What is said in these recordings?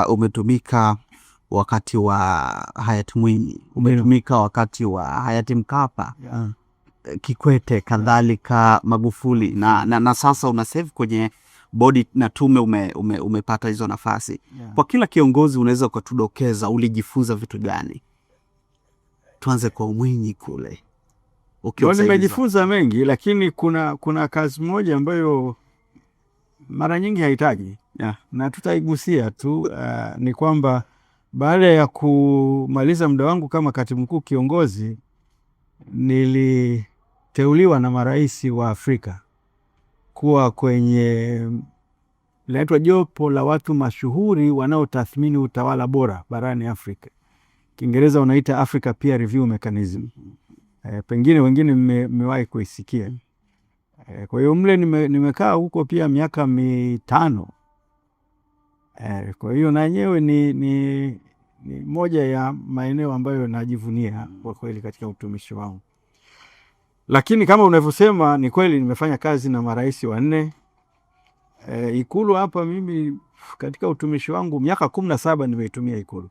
umetumika wakati wa hayati Mwinyi, umetumika wakati wa hayati Mkapa, Kikwete, kadhalika Magufuli, na sasa una serve kwenye bodi na tume, umepata hizo nafasi. Kwa kila kiongozi unaweza kutudokeza ulijifunza vitu gani? Tuanze kwa Mwinyi kule. Nimejifunza mengi, lakini kuna kazi moja ambayo mara nyingi haitaji na tutaigusia tu, ni kwamba baada ya kumaliza muda wangu kama katibu mkuu kiongozi, niliteuliwa na marais wa Afrika kuwa kwenye linaitwa jopo la watu mashuhuri wanaotathmini utawala bora barani Afrika. Kiingereza unaita Africa Peer Review Mechanism. Pengine wengine mmewahi kuisikia. Kwa hiyo mle nimekaa huko pia miaka 5. Kwa hiyo na yenyewe ni moja ya maeneo ambayo najivunia kwa kweli katika utumishi wangu. Lakini kama unavyosema, ni kweli nimefanya kazi na marais 4. Ikulu hapa mimi katika utumishi wangu miaka 17 nimeitumia Ikulu.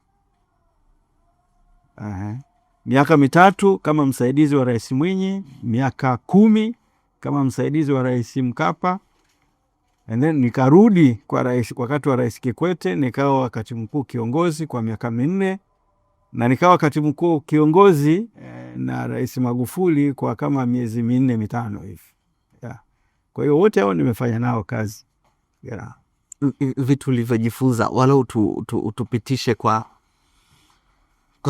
Miaka 3 kama msaidizi wa Rais Mwinyi, miaka 10 kama msaidizi wa Rais Mkapa, and then nikarudi kwa rais wakati wa Rais Kikwete, nikawa katibu mkuu kiongozi kwa miaka 4, na nikawa katibu mkuu kiongozi na Rais Magufuli kwa kama miezi 4-5 hivi. Kwa hiyo wote hao nimefanya nao kazi. Vitu ulivyojifunza wala utupitishe kwa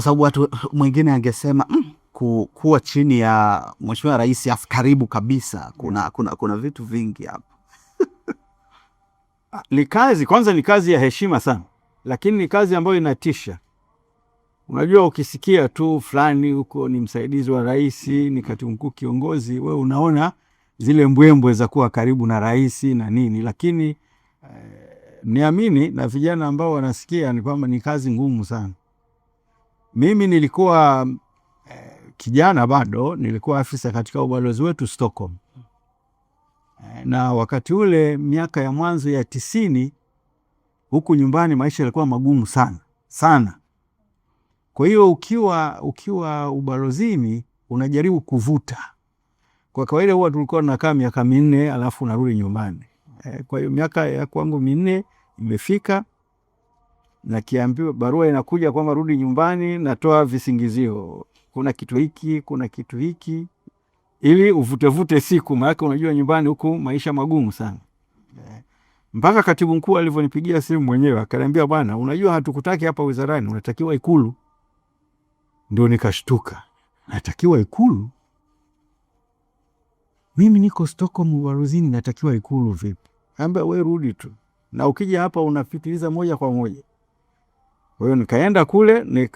sababu watu mwingine angesema kuwa chini ya Mheshimiwa Rais karibu kabisa, kuna vitu vingi hapa. Ni kazi, kwanza ni kazi ya heshima sana, lakini ni kazi ambayo inatisha. Unajua, ukisikia tu fulani huko ni msaidizi wa rais, ni katibu mkuu kiongozi, wewe unaona zile mbwembwe za kuwa karibu na rais na nini, lakini niamini na vijana ambao wanasikia ni kwamba ni kazi ngumu sana. Mimi nilikuwa kijana bado, nilikuwa afisa katika ubalozi wetu Stockholm. Na wakati ule miaka ya mwanzo ya 90, huku nyumbani maisha yalikuwa magumu sana sana. Kwa hiyo ukiwa ubalozini unajaribu kuvuta. Kwa kawaida huwa tulikuwa tunakaa miaka 4 alafu unarudi nyumbani. Kwa hiyo miaka ya kwangu 4 imefika, na kiambiwa barua inakuja kwamba rudi nyumbani, natoa visingizio. Kuna kitu hiki, ili uvute siku, maana unajua nyumbani huku maisha magumu sana. Mpaka katibu mkuu alivyonipigia simu mwenyewe akaniambia, bwana, unajua hatukutaki hapa wizarani, unatakiwa Ikulu. Ndio nikashtuka. Natakiwa Ikulu? Mimi niko Stockholm ubalozini, natakiwa Ikulu vipi? Ambia wewe rudi tu, na ukija hapa unapitiliza moja kwa moja. Kwa hiyo nikaenda kule,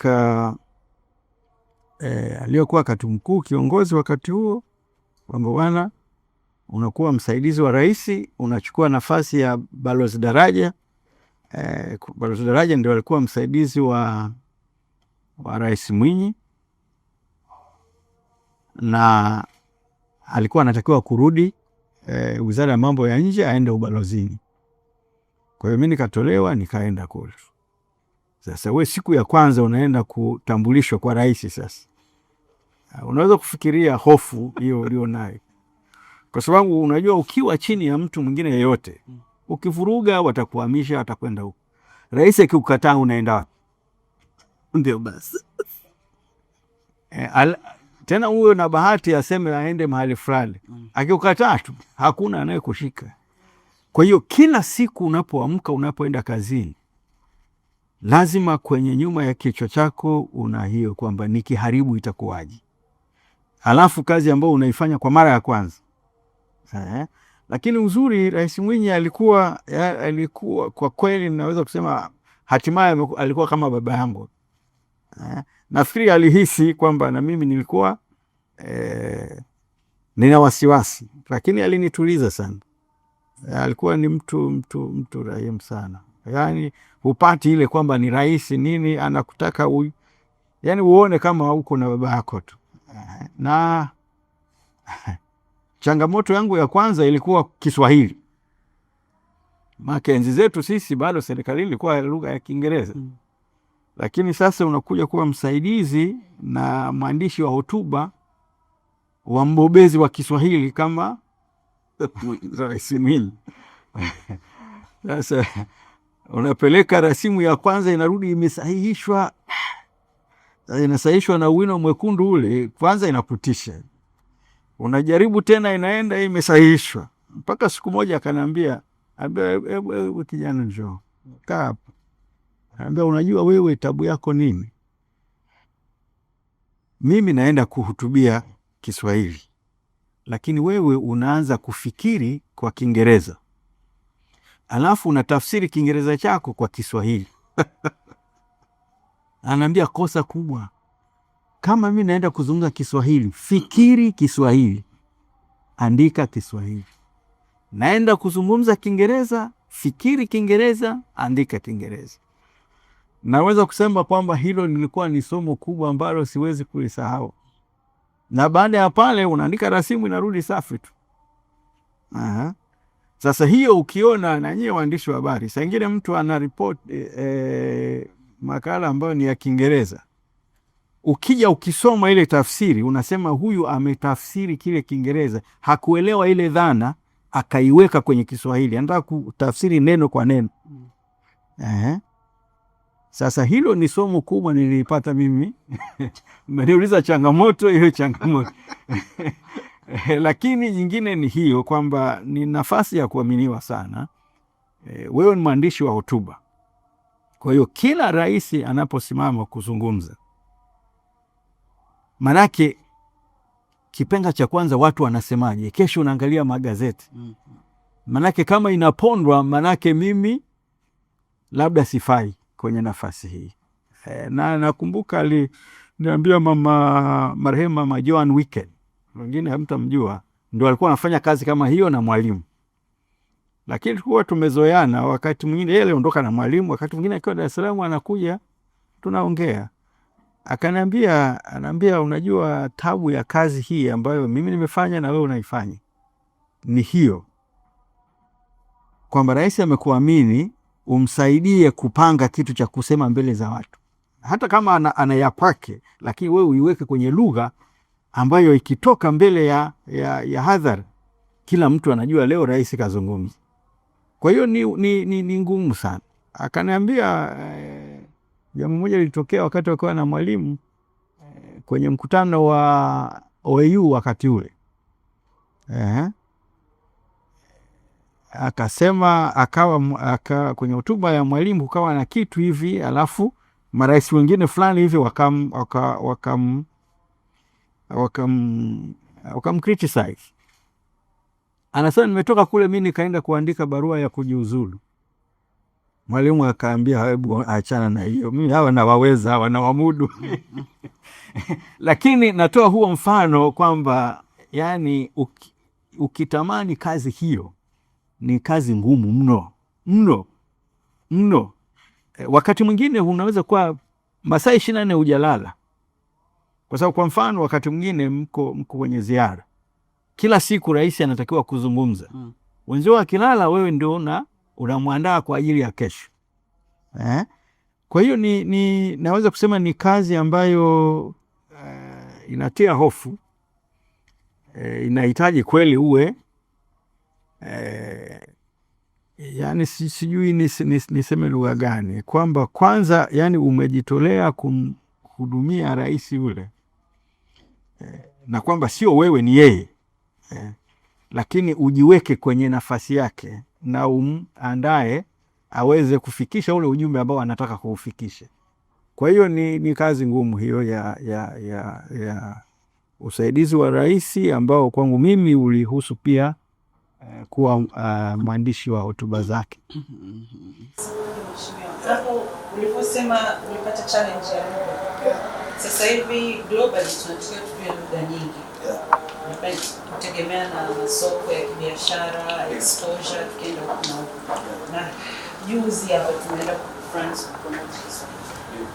aliyokuwa katibu mkuu kiongozi wakati huo, kwamba bwana, unakuwa msaidizi wa rais, unachukua nafasi ya Balozi Daraja. Balozi Daraja ndio alikuwa msaidizi wa Rais Mwinyi, na alikuwa anatakiwa kurudi Wizara ya Mambo ya Nje aende ubalozini. Kwa hiyo mimi nikatolewa, nikaenda kule. Sasa wewe siku ya kwanza unaenda kutambulishwa kwa rais. Sasa unaweza kufikiria hofu hiyo ulio nayo, kwa sababu unajua ukiwa chini ya mtu mwingine yeyote, ukivuruga watakuhamisha, atakwenda huko. Rais akikukataa unaenda wapi? Ndio basi. Tena uwe na bahati aseme aende mahali fulani, akikukataa tu hakuna anayekushika. Kwa hiyo kila siku unapoamka, unapoenda kazini, lazima kwenye nyuma ya kichwa chako una hiyo kwamba nikiharibu itakuwaje. Alafu kazi ambayo unaifanya kwa mara ya kwanza. Lakini uzuri Rais Mwinyi alikuwa kwa kweli naweza kusema hatimaye alikuwa kama baba yangu. Nafikiri alihisi kwamba na mimi nilikuwa nina wasiwasi, lakini alinituliza sana. Alikuwa ni mtu rahimu sana. Yani hupati ile kwamba ni rais nini anakutaka yani uone kama uko na baba yako tu. Na changamoto yangu ya kwanza ilikuwa Kiswahili. Maana enzi zetu sisi bado serikalini ilikuwa lugha ya Kiingereza. Lakini sasa unakuja kuwa msaidizi na mwandishi wa hotuba wa mbobezi wa Kiswahili kama Rais Mwinyi. Sasa unapeleka rasimu ya kwanza inarudi imesahihishwa. Inasahihishwa na wino mwekundu ule, kwanza inaputisha. Unajaribu tena inaenda imesahihishwa. Mpaka siku moja akaniambia, kijana njoo, kaa hapa. Anambia, unajua wewe tabu yako nini? Mimi naenda kuhutubia Kiswahili, lakini wewe unaanza kufikiri kwa Kiingereza, alafu unatafsiri Kiingereza chako kwa Kiswahili. Anambia, kosa kubwa. Kama mimi naenda kuzungumza Kiswahili, fikiri Kiswahili, andika Kiswahili. Naenda kuzungumza Kiingereza, fikiri Kiingereza, andika Kiingereza. Naweza kusema kwamba hilo lilikuwa ni somo kubwa ambalo siwezi kulisahau. Na baada ya pale unaandika rasimu inarudi safi tu. Sasa hiyo ukiona na nyie waandishi wa habari, saa ingine mtu ana report makala ambayo ni ya Kiingereza. Ukija ukisoma ile tafsiri unasema huyu ametafsiri kile Kiingereza, hakuelewa ile dhana akaiweka kwenye Kiswahili, anataka kutafsiri neno kwa neno. Sasa hilo ni somo kubwa nilipata mimi. Mmeniuliza changamoto, hiyo changamoto. Lakini nyingine ni hiyo kwamba ni nafasi ya kuaminiwa sana. Wewe ni mwandishi wa hotuba. Kwa hiyo kila rais anaposimama kuzungumza, manake kipenga cha kwanza watu wanasemaje, kesho unaangalia magazeti. Manake kama inapondwa, manake mimi labda sifai kwenye nafasi hii. Na nakumbuka aliniambia marehemu Mama Joan Weekend, wengine hamtamjua, ndio alikuwa anafanya kazi kama hiyo na Mwalimu. Lakini tulikuwa tumezoeana, wakati mwingine yeye aliondoka na Mwalimu, wakati mwingine akiwa Dar es Salaam anakuja tunaongea. Ananiambia, unajua tabu ya kazi hii ambayo mimi nimefanya na wewe unaifanya ni hiyo, kwamba rais amekuamini umsaidie kupanga kitu cha kusema mbele za watu. Hata kama anayapake, lakini wewe uiweke kwenye lugha ambayo ikitoka mbele ya hadhara, kila mtu anajua leo rais kazungumza. Kwa hiyo ni ngumu sana. Akaniambia jambo moja lilitokea wakati wakiwa na Mwalimu kwenye mkutano wa OAU wakati ule. Akasema akawa kwenye hotuba ya Mwalimu kukawa na kitu hivi, alafu marais wengine fulani hivi wakam criticize. Anasema, nimetoka kule mimi nikaenda kuandika barua ya kujiuzulu. Mwalimu akaambia, hebu achana na hiyo, mimi hawa nawaweza, hawa nawamudu. Lakini natoa huo mfano kwamba yani ukitamani kazi hiyo ni kazi ngumu mno. Wakati mwingine unaweza kuwa masaa 24 hujalala. Kwa sababu kwa mfano wakati mwingine mko kwenye ziara, kila siku rais anatakiwa kuzungumza. Wenzao akilala, wewe ndio unamwandaa kwa ajili ya kesho. Kwa hiyo naweza kusema ni kazi ambayo inatia hofu. Inahitaji kweli uwe yani sijui niseme lugha gani, kwamba kwanza yani umejitolea kumhudumia rais yule, na kwamba sio wewe ni yeye, lakini ujiweke kwenye nafasi yake na umandae aweze kufikisha ule ujumbe ambao anataka kuufikisha. Kwa hiyo ni kazi ngumu hiyo ya usaidizi wa rais, ambao kwangu mimi ulihusu pia kuwa mwandishi wa hotuba zake. Hapo uliposema ulipata challenge ya lugha. Sasa hivi globally tunatakiwa tujue lugha nyingi. Kutegemea na masoko ya kibiashara, exposure, tukienda na juzi hapa tumeenda France kupromote Kiswahili.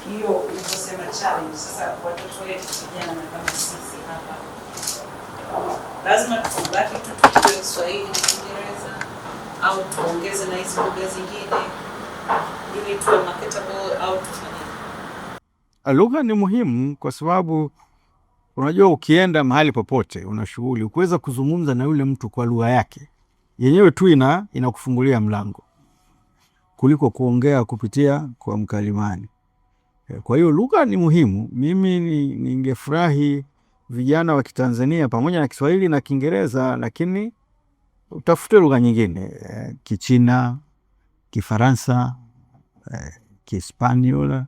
Hiyo uliposema challenge, sasa watoto wetu vijana kama sisi hapa lazima tubaki tu tujue Kiswahili na Kiingereza, au tuongeze na hizo lugha zingine ili tuwe marketable au tufanye? Lugha ni muhimu kwa sababu unajua ukienda mahali popote una shughuli, ukiweza kuzungumza na yule mtu kwa lugha yake yenyewe tu inakufungulia mlango kuliko kuongea kupitia kwa mkalimani. Kwa hiyo lugha ni muhimu. Mimi ningefurahi vijana wa Kitanzania pamoja na Kiswahili na Kiingereza, lakini utafute lugha nyingine, Kichina, Kifaransa, Kihispaniola,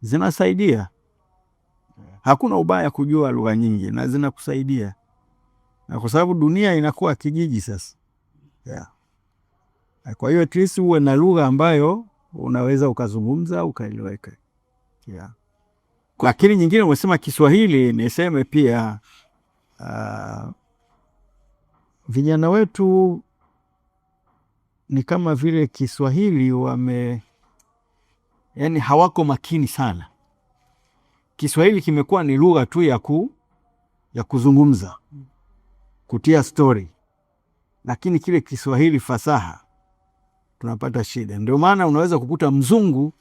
zinasaidia. Hakuna ubaya kujua lugha nyingi na zinakusaidia. Na kwa sababu dunia inakuwa kijiji sasa. Kwa hiyo at least uwe na lugha ambayo unaweza ukazungumza ukaeleweka. Lakini nyingine umesema Kiswahili, niseme pia vijana wetu ni kama vile Kiswahili yani hawako makini sana. Kiswahili kimekuwa ni lugha tu ya kuzungumza, kutia story, lakini kile Kiswahili fasaha tunapata shida. Ndio maana unaweza kukuta mzungu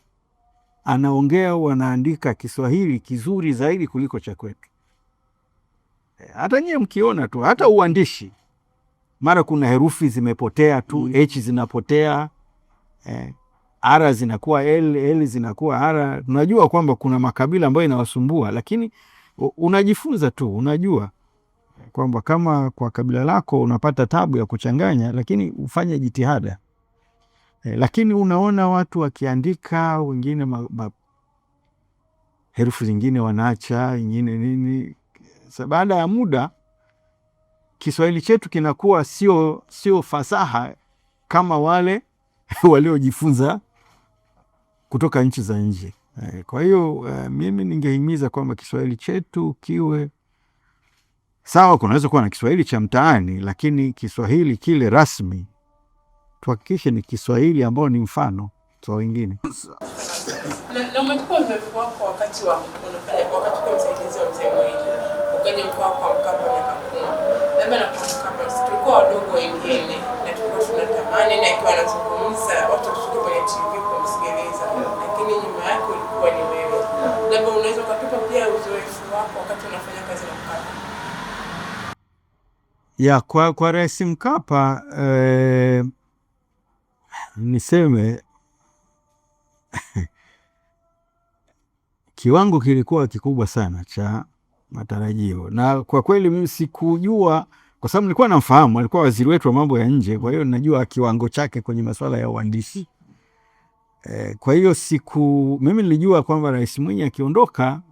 anaongea wanaandika Kiswahili kizuri zaidi kuliko cha kwetu. Hata nyie mkiona tu, hata uandishi, mara kuna herufi zimepotea tu, H zinapotea, R zinakuwa L zinakuwa R. Unajua kwamba kuna makabila ambayo inawasumbua, lakini unajifunza tu, unajua kwamba kama kwa kabila lako unapata tabu ya kuchanganya, lakini ufanye jitihada. Lakini unaona watu wakiandika, wengine herufi zingine wanaacha, wengine nini. Baada ya muda Kiswahili chetu kinakuwa sio fasaha kama wale waliojifunza kutoka nchi za nje. Kwa hiyo mimi ningehimiza kwamba Kiswahili chetu kiwe sawa. Kunaweza kuwa na Kiswahili cha mtaani, lakini Kiswahili kile rasmi tuhakikishe ni Kiswahili ambao ni mfano kwa wengine. Na umechukua uzoefu wako wakati kwa msaidizi wa Mzee Mwinyi, ukaja kwa Mkapa miaka 10. Labda na kwa Mkapa tulikuwa wadogo wengine na tulikuwa tunatamani na ikiwa anazungumza watu tushuke kwenye TV kumsikiliza, lakini nyuma yake ulikuwa ni wewe. Labda unaweza kutupa pia uzoefu wako wakati unafanya kazi na Mkapa? Kwa Rais Mkapa niseme kiwango kilikuwa kikubwa sana cha matarajio, na kwa kweli mimi sikujua, kwa sababu nilikuwa namfahamu, alikuwa waziri wetu wa mambo ya nje, kwa hiyo najua kiwango chake kwenye masuala ya uandishi. Kwa hiyo mimi nilijua kwamba Rais Mwinyi akiondoka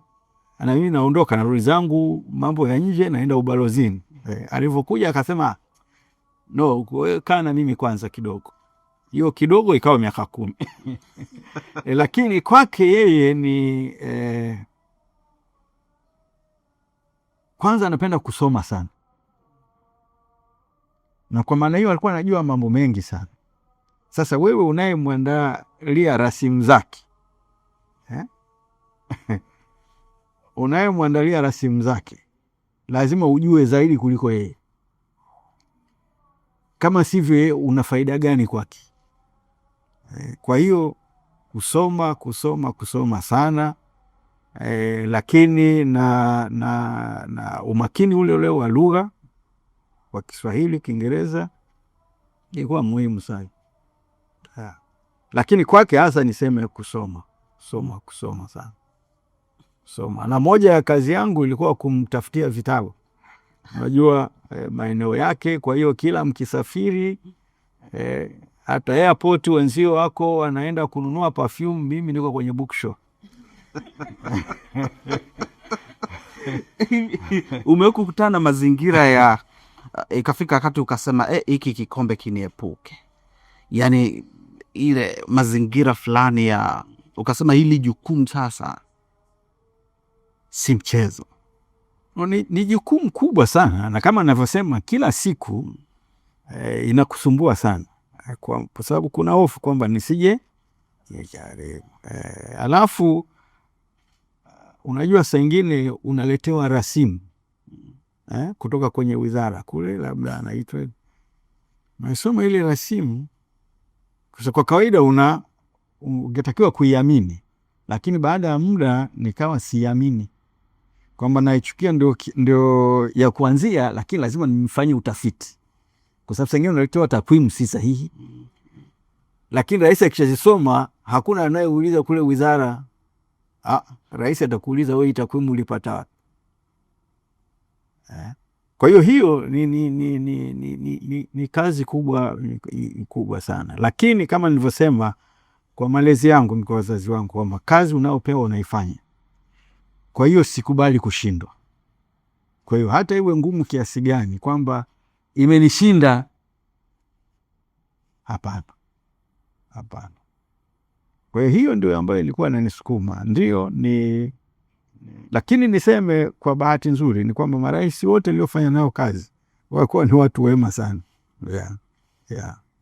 na mimi naondoka, narudi zangu mambo ya nje, naenda ubalozini. Alivyokuja akasema no, kaa na mimi kwanza kidogo. Hiyo kidogo ikawa miaka 10. Lakini kwake yeye ni kwanza anapenda kusoma sana, na kwa maana hiyo alikuwa anajua mambo mengi sana. Sasa wewe unayemwandalia rasimu zake unayemwandalia rasimu zake lazima ujue zaidi kuliko yeye. Kama sivyo, yeye una faida gani kwake? Kwa hiyo kusoma sana, lakini na umakini ule wa lugha wa Kiswahili, Kiingereza ilikuwa muhimu sana. Lakini kwake hasa niseme kusoma sana. Na moja ya kazi yangu ilikuwa kumtafutia vitabu. Unajua maeneo yake, kwa hiyo kila mkisafiri hata airport wenzio wako wanaenda kununua perfume, mimi niko kwenye bookshop. Umekutana na mazingira ya ikafika wakati ukasema hiki kikombe kiniepuke, yani ile mazingira fulani ya ukasema hili jukumu sasa si mchezo? Ni jukumu kubwa sana, na kama ninavyosema kila siku inakusumbua sana, kwa sababu kuna hofu kwamba nisije alafu unajua saa ingine unaletewa rasimu kutoka kwenye wizara kule, labda anaitwa Nimesoma ile rasimu kwa kawaida ungetakiwa kuiamini, lakini baada ya muda nikawa siamini kwamba naichukia ndio ya kuanzia, lakini lazima nimfanye utafiti, kwa sababu sengine unaletewa takwimu si sahihi, lakini rais akishazisoma hakuna anayeuliza kule wizara. Rais atakuuliza wewe takwimu ulipata wapi? Kwa hiyo ni kazi kubwa sana, lakini kama nilivyosema, kwa malezi yangu ni kwa wazazi wangu kwamba kazi unaopewa unaifanya. Kwa hiyo sikubali kushindwa. Kwa hiyo hata iwe ngumu kiasi gani kwamba imenishinda, hapana. Kwa hiyo ndio ambayo ilikuwa inanisukuma. Ndio lakini niseme kwa bahati nzuri ni kwamba marais wote niliofanya nao kazi walikuwa ni watu wema sana.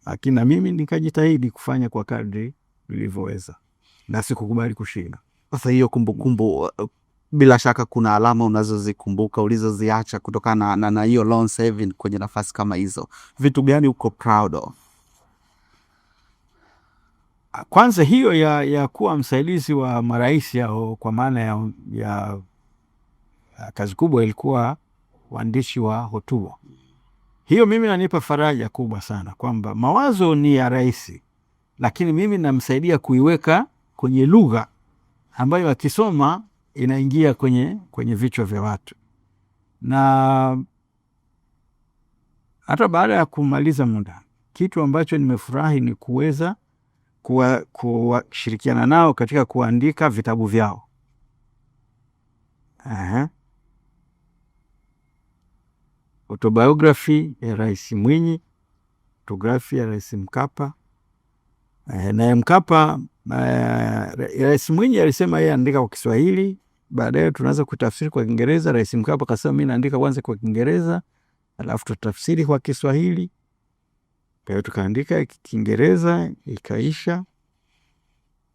Lakini na mimi nikajitahidi kufanya kwa kadri nilivyoweza na sikukubali kushinda. Sasa hiyo kumbukumbu, bila shaka kuna alama unazozikumbuka ulizoziacha kutokana na hiyo loan saving kwenye nafasi kama hizo. Vitu gani uko proud of? Kwanza hiyo ya kuwa msaidizi wa marais yao, kwa maana ya kazi kubwa ilikuwa uandishi wa hotuba. Hiyo mimi nanipa faraja kubwa sana kwamba mawazo ni ya rais, lakini mimi namsaidia kuiweka kwenye lugha ambayo akisoma inaingia kwenye vichwa vya watu. Na hata baada ya kumaliza muda, kitu ambacho nimefurahi ni kuweza kushirikiana nao katika kuandika vitabu vyao. Autobiography ya Rais Mwinyi, autobiography ya Rais Mkapa. Na Mkapa, Rais Mwinyi alisema yeye andika kwa Kiswahili, baadaye tunaweza kutafsiri kwa Kiingereza. Rais Mkapa akasema mimi naandika kwanza kwa Kiingereza, alafu tutafsiri kwa Kiswahili. Kwa hiyo tukaandika Kiingereza, ikaisha.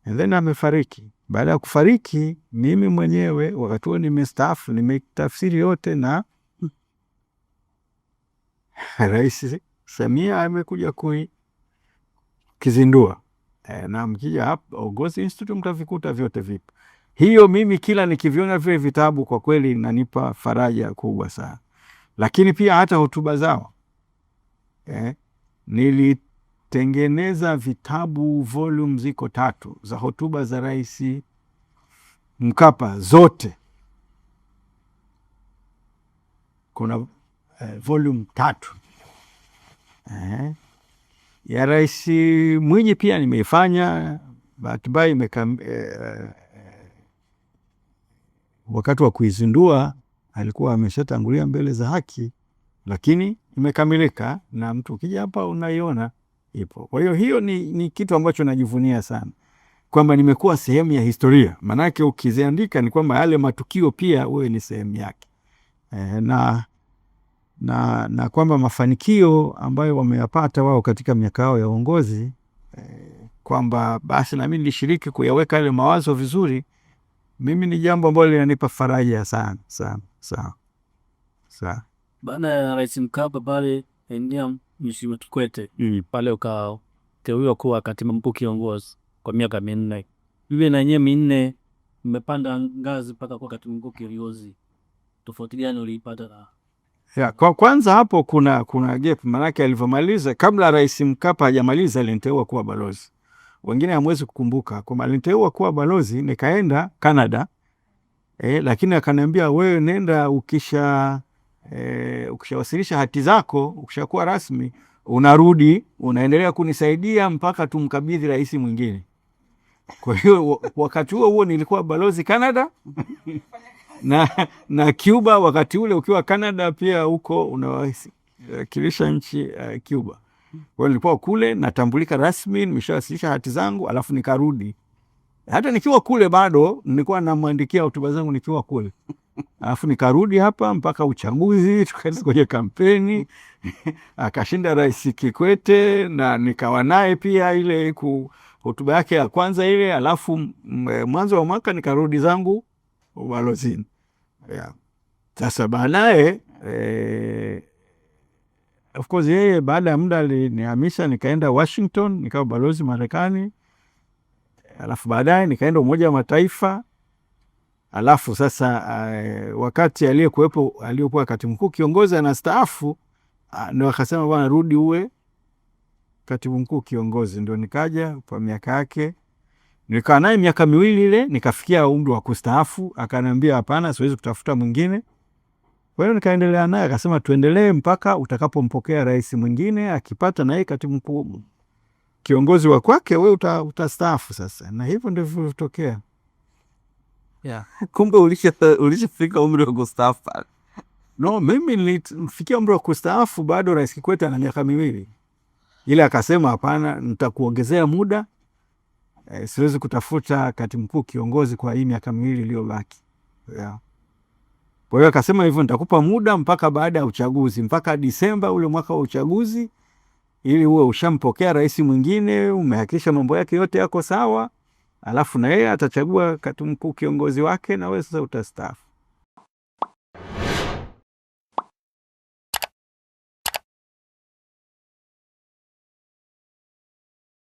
And then amefariki. Baada ya kufariki, mimi mwenyewe wakati huo nimestaafu, nimetafsiri yote, na Rais Samia amekuja kizindua. Na mkija hapa Uongozi Institute mtavikuta vyote vipo. Hiyo mimi kila nikiviona vile vitabu kwa kweli inanipa faraja kubwa sana. Lakini pia hata hotuba zao. Nilitengeneza vitabu volume ziko 3 za hotuba za Rais Mkapa zote. Kuna volume 3. Ya Rais Mwinyi pia nimeifanya, bahati mbaya wakati wa kuizindua alikuwa ameshatangulia mbele za haki, lakini imekamilika na mtu ukija hapa unaiona ipo. Kwa hiyo ni kitu ambacho najivunia sana kwamba nimekuwa sehemu ya historia. Manake ukiziandika ni kwamba yale matukio pia wewe ni sehemu yake. Na kwamba mafanikio ambayo wameyapata wao katika miaka yao ya uongozi, kwamba basi na mimi nilishiriki kuyaweka yale mawazo vizuri, mimi ni jambo ambalo linanipa faraja sana. Baada ya Rais Mkapa pale endia Mheshimiwa Kikwete pale ukateuliwa kuwa katibu mkuu kiongozi kwa miaka 4. Vipi na nyie 4 mmepanda ngazi mpaka kuwa katibu mkuu kiongozi, tofauti gani uliipata? Kwa kwanza hapo kuna gap, manake alivyomaliza, kabla Rais Mkapa hajamaliza aliniteua kuwa balozi. Wengine hamwezi kukumbuka kwamba aliniteua kuwa balozi, nikaenda Canada. Lakini akaniambia wewe nenda, ukishawasilisha hati zako, ukishakuwa rasmi, unarudi unaendelea kunisaidia mpaka tumkabidhi rais mwingine. Kwa hiyo wakati huo nilikuwa balozi Canada na Cuba. Wakati ule ukiwa Canada pia huko unawakilisha nchi Cuba. Kwa hiyo nilikuwa kule natambulika rasmi, nimeshawasilisha hati zangu, alafu nikarudi. Hata nikiwa kule bado nilikuwa namwandikia hotuba zangu nikiwa kule. Alafu nikarudi hapa mpaka uchaguzi, tukaenda kwenye kampeni. Akashinda Rais Kikwete na nikawa naye pia ile hotuba yake ya kwanza ile, alafu mwanzo wa mwaka nikarudi zangu ubalozini. Sasa baadaye of course yeye baada ya muda alinihamisha nikaenda Washington, nikawa balozi Marekani. Alafu baadaye nikaenda Umoja wa Mataifa. Alafu sasa wakati aliyokuwa katibu mkuu kiongozi anastaafu, ndio akasema bwana rudi uwe katibu mkuu kiongozi. Ndio nikaja kwa miaka yake. Nilikaa naye miaka 2 ile, nikafikia umri wa kustaafu, akaniambia hapana, siwezi kutafuta mwingine. Kwa hiyo nikaendelea naye, akasema tuendelee mpaka utakapompokea rais mwingine, akipata na yeye katibu mkuu kiongozi wa kwake, wewe utastaafu sasa. Na hivyo ndivyo vilitokea. Yeah. Kumbe ulishafika umri wa kustaafu. No, mimi nilifikia umri wa kustaafu bado Rais Kikwete ana miaka 2. Ile akasema hapana, nitakuongezea muda. Siwezi kutafuta katibu mkuu kiongozi kwa hii miaka 2 iliyobaki. Yeah. Kwa hiyo akasema hivyo, nitakupa muda mpaka baada ya uchaguzi, mpaka Disemba ule mwaka wa uchaguzi, ili uwe ushampokea rais mwingine, umehakikisha mambo yake yote yako sawa, alafu na yeye atachagua katibu mkuu kiongozi wake, na wewe sasa utastaafu.